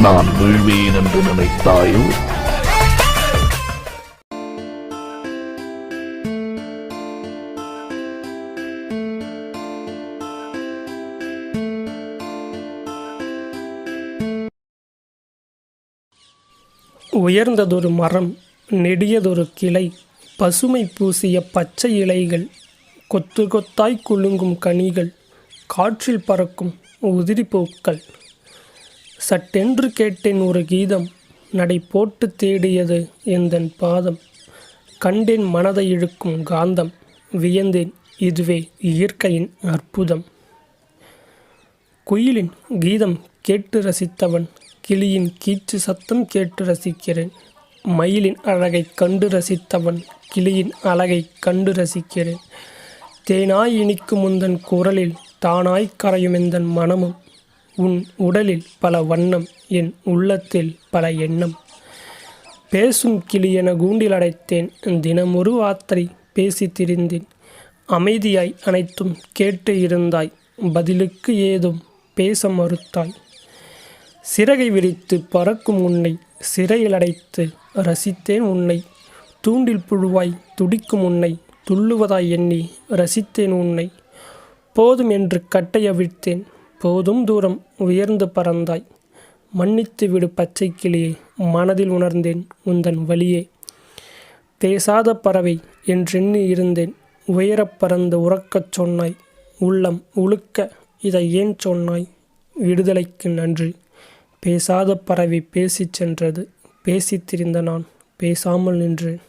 நான் வீழ்வேன் என்று நினைத்தாயோ? உயர்ந்ததொரு மரம், நெடியதொரு கிளை, பசுமை பூசிய பச்சை இலைகள், கொத்து கொத்தாய் குலுங்கும் கனிகள், காற்றில் பறக்கும் உதிரிப்பூக்கள். சட்டென்று கேட்டேன் ஒரு கீதம், நடை போட்டு தேடியது எந்தன் பாதம். கண்டேன் மனதை இழுக்கும் காந்தம், வியந்தேன் இதுவே இயற்கையின் அற்புதம். குயிலின் கீதம் கேட்டு ரசித்தவன், கிளியின் கீச்சு சத்தம் கேட்டு ரசிக்கிறேன். மயிலின் அழகை கண்டு ரசித்தவன், கிளியின் அழகை கண்டு ரசிக்கிறேன். தேனாய் இனிக்கும் உந்தன் குரலில் தானாய் கரையும் எந்தன் மனமும். உன் உடலில் பல வண்ணம், என் உள்ளத்தில் பல எண்ணம். பேசும் கிளியென கூண்டில் அடைத்தேன், தினமொரு வார்த்தை பேசி திரிந்தேன். அமைதியாய் அனைத்தும் கேட்டு இருந்தாய், பதிலுக்கு ஏதும் பேச மறுத்தாய். சிறகை விரித்து பறக்கும் உன்னை சிறையில் அடைத்து ரசித்தேன் உன்னை. தூண்டில் புழுவாய் துடிக்கும் உன்னை துள்ளுவதாய் எண்ணி ரசித்தேன் உன்னை. போதும் என்று கட்டையவிழ்த்தேன், போதும் தூரம் உயர்ந்து பறந்தாய். மன்னித்து விடு பச்சை கிளியே, மனதில் உணர்ந்தேன் உந்தன் வலியே. பேசாத பறவை என்றெண்ணி இருந்தேன், உயரப் பறந்து உறக்கச் சொன்னாய். உள்ளம் உழுக்க இதை ஏன் சொன்னாய்? விடுதலைக்கு நன்றி. பேசாத பறவை பேசிச் சென்றது, பேசித் திரிந்த நான் பேசாமல் நின்றேன்.